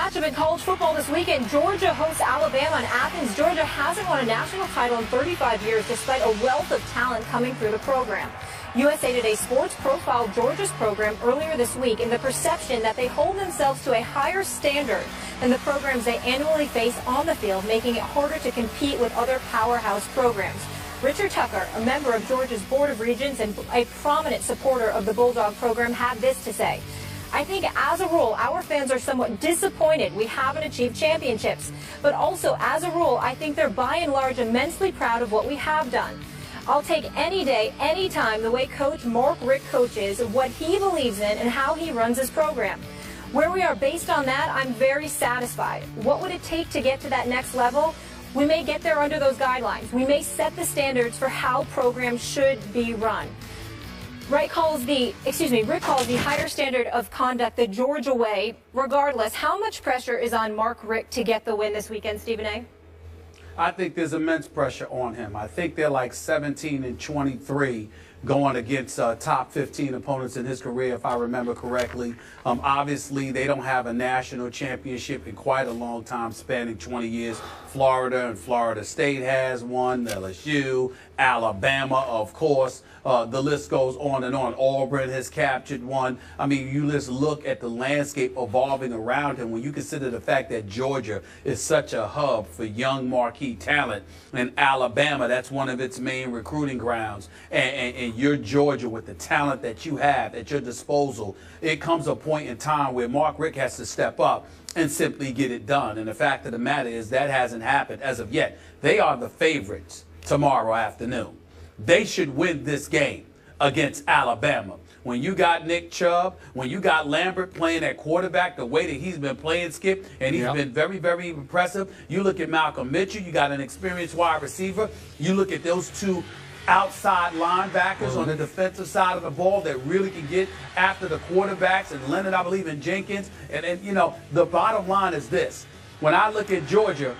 matchup in college football this weekend. Georgia hosts Alabama in Athens. Georgia hasn't won a national title in 35 years despite a wealth of talent coming through the program. USA Today Sports profiled Georgia's program earlier this week in the perception that they hold themselves to a higher standard than the programs they annually face on the field, making it harder to compete with other powerhouse programs. Richard Tucker, a member of Georgia's Board of Regents and a prominent supporter of the Bulldog program, had this to say. I think as a rule, our fans are somewhat disappointed we haven't achieved championships. But also, as a rule, I think they're by and large immensely proud of what we have done. I'll take any day, any time, the way Coach Mark Richt coaches, what he believes in, and how he runs his program. Where we are based on that, I'm very satisfied. What would it take to get to that next level? We may get there under those guidelines. We may set the standards for how programs should be run. Richt calls the higher standard of conduct the Georgia way. Regardless, how much pressure is on Mark Richt to get the win this weekend, Stephen A.? I think there's immense pressure on him. I think they're like 17-23 going against top 15 opponents in his career, if I remember correctly. Obviously, they don't have a national championship in quite a long time, spanning 20 years. Florida and Florida State has one, LSU, Alabama, of course. The list goes on and on. Auburn has captured one. I mean, you just look at the landscape evolving around him when you consider the fact that Georgia is such a hub for young marquee talent, and Alabama, that's one of its main recruiting grounds. And you're Georgia with the talent that you have at your disposal. It comes a point in time where Mark Richt has to step up and simply get it done. And the fact of the matter is that hasn't happened as of yet. They are the favorites tomorrow afternoon. They should win this game against Alabama. When you got Nick Chubb, when you got Lambert playing at quarterback the way that he's been playing, Skip, and he's been very, very impressive. You look at Malcolm Mitchell, you got an experienced wide receiver. You look at those two outside linebackers on the defensive side of the ball that really can get after the quarterbacks, and Leonard, I believe, and Jenkins. And you know, the bottom line is this. When I look at Georgia,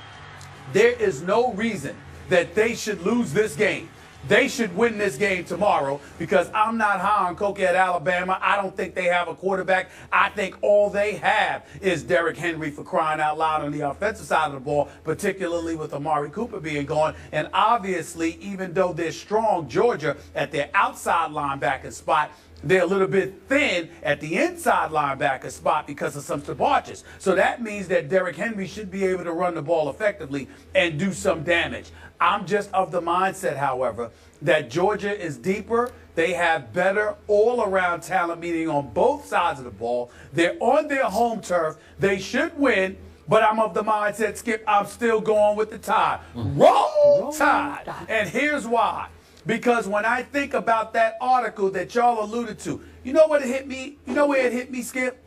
there is no reason that they should lose this game. They should win this game tomorrow, because I'm not high on Coke at Alabama. I don't think they have a quarterback. I think all they have is Derrick Henry, for crying out loud, on the offensive side of the ball, particularly with Amari Cooper being gone. And obviously, even though they're strong, Georgia, at their outside linebacker spot, they're a little bit thin at the inside linebacker spot because of some debauches. So that means that Derrick Henry should be able to run the ball effectively and do some damage. I'm just of the mindset, however, that Georgia is deeper. They have better all-around talent, meaning on both sides of the ball. They're on their home turf. They should win, but I'm of the mindset, Skip, I'm still going with the Tide. Roll Tide! And here's why. Because when I think about that article that y'all alluded to, you know what it hit me? You know where it hit me, Skip?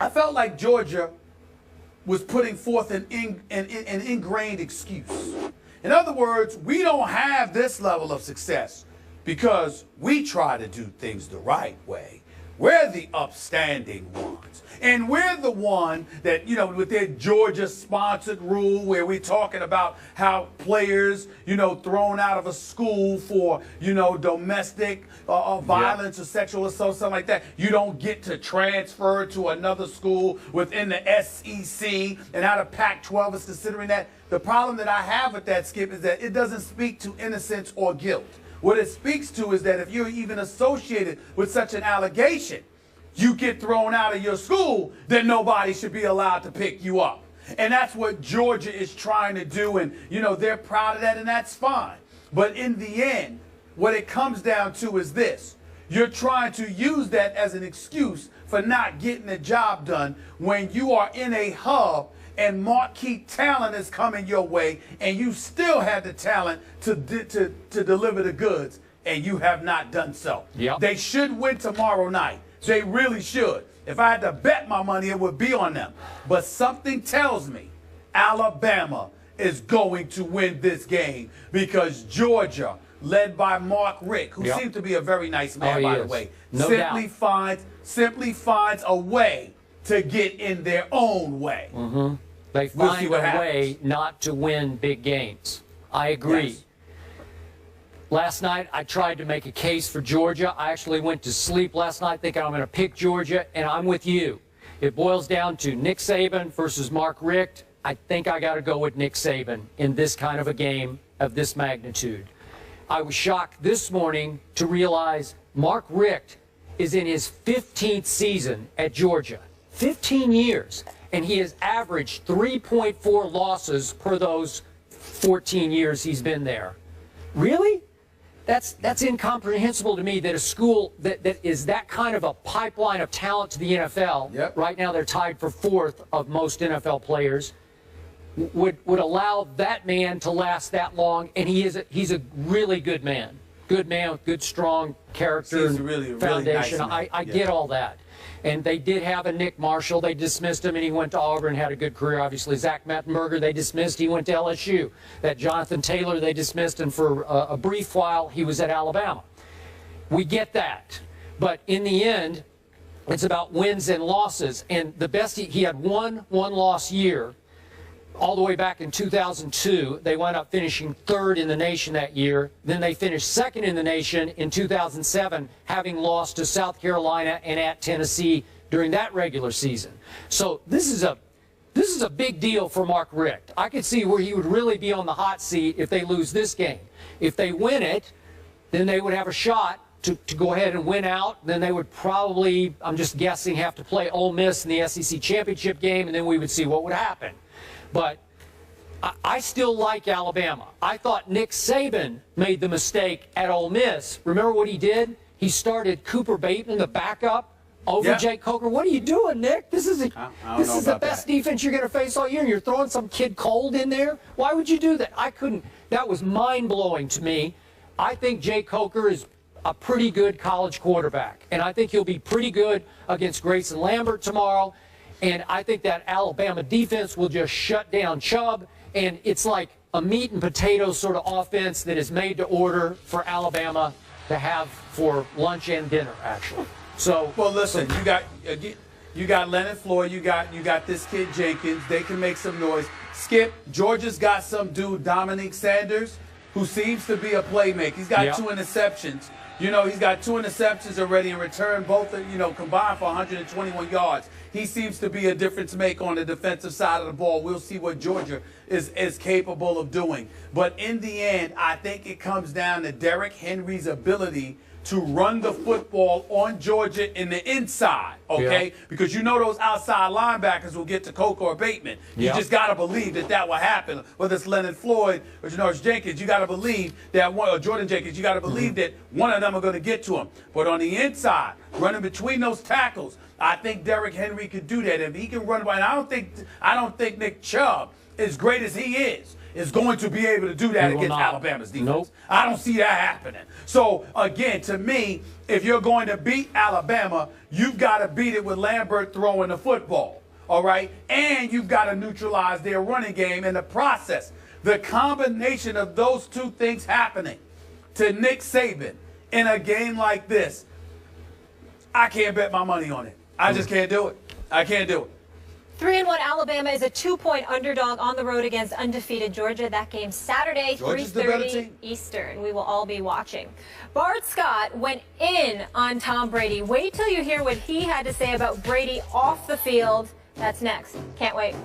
I felt like Georgia was putting forth an ingrained excuse. In other words, we don't have this level of success because we try to do things the right way. We're the upstanding ones. And we're the one that, you know, with their Georgia-sponsored rule where we're talking about how players, you know, thrown out of a school for, you know, domestic violence or sexual assault, something like that, you don't get to transfer to another school within the SEC, and how the Pac-12 is considering that. The problem that I have with that, Skip, is that it doesn't speak to innocence or guilt. What it speaks to is that if you're even associated with such an allegation, you get thrown out of your school, then nobody should be allowed to pick you up. And that's what Georgia is trying to do, and, you know, they're proud of that, and that's fine. But in the end, what it comes down to is this. You're trying to use that as an excuse for not getting the job done when you are in a hub and marquee talent is coming your way, and you still have the talent to deliver the goods, and you have not done so. They should win tomorrow night. They really should. If I had to bet my money, it would be on them. But something tells me Alabama is going to win this game, because Georgia, led by Mark Richt, who seems to be a very nice man, by the way, simply finds a way to get in their own way. They find a way not to win big games. I agree. Last night, I tried to make a case for Georgia. I actually went to sleep last night thinking I'm going to pick Georgia, and I'm with you. it boils down to Nick Saban versus Mark Richt. I think I got to go with Nick Saban in this kind of a game of this magnitude. I was shocked this morning to realize Mark Richt is in his 15th season at Georgia. 15 years. And he has averaged 3.4 losses per those 14 years he's been there. Really? That's incomprehensible to me that a school that is that kind of a pipeline of talent to the NFL, yep. Right now they're tied for 4th of most NFL players, would allow that man to last that long, and he's a really good man. Good man with good, strong character and really foundation. nice I get all that. And they did have a Nick Marshall. They dismissed him, and he went to Auburn, had a good career, obviously. Zach Mettenberger, they dismissed. He went to LSU. That Jonathan Taylor, they dismissed, and for a brief while, he was at Alabama. We get that. But in the end, it's about wins and losses. And the best, he had one loss year. All the way back in 2002, they wound up finishing 3rd in the nation that year. Then they finished 2nd in the nation in 2007, having lost to South Carolina and at Tennessee during that regular season. So this is a big deal for Mark Richt. I could see where he would really be on the hot seat if they lose this game. If they win it, then they would have a shot to go ahead and win out. Then they would probably, I'm just guessing, have to play Ole Miss in the SEC championship game, and then we would see what would happen. But I still like Alabama. I thought Nick Saban made the mistake at Ole Miss. Remember what he did? He started Cooper Bateman, the backup, over Jake Coker. What are you doing, Nick? This is the best defense you're going to face all year, and you're throwing some kid cold in there? Why would you do that? I couldn't. That was mind-blowing to me. I think Jake Coker is a pretty good college quarterback, and I think he'll be pretty good against Grayson Lambert tomorrow. And I think that Alabama defense will just shut down Chubb. And it's like a meat and potatoes sort of offense that is made to order for Alabama to have for lunch and dinner, actually. So, well, listen, you got Leonard Floyd, you got this kid Jenkins. They can make some noise. Skip, Georgia's got some dude, Dominique Sanders, who seems to be a playmaker. He's got 2 interceptions. You know, he's got 2 interceptions already in return, both, combined for 121 yards. He seems to be a difference maker on the defensive side of the ball. We'll see what Georgia is capable of doing. But in the end, I think it comes down to Derrick Henry's ability to run the football on Georgia in the inside, okay? Yeah. Because you know those outside linebackers will get to Coker or Bateman. You just got to believe that will happen. Whether it's Leonard Floyd or Janoris Jenkins, you got to believe that one, or Jordan Jenkins, you got to believe that one of them are going to get to him. But on the inside, running between those tackles, I think Derrick Henry could do that. If he can run right, I don't think Nick Chubb, as great as he is going to be able to do that against Alabama's defense. Nope. I don't see that happening. So, again, to me, if you're going to beat Alabama, you've got to beat it with Lambert throwing the football, all right? And you've got to neutralize their running game in the process. The combination of those two things happening to Nick Saban in a game like this, I can't bet my money on it. I just can't do it. I can't do it. 3-1 Alabama is a 2-point underdog on the road against undefeated Georgia. That game Saturday, 3:30 Eastern. We will all be watching. Bart Scott went in on Tom Brady. Wait till you hear what he had to say about Brady off the field. That's next. Can't wait.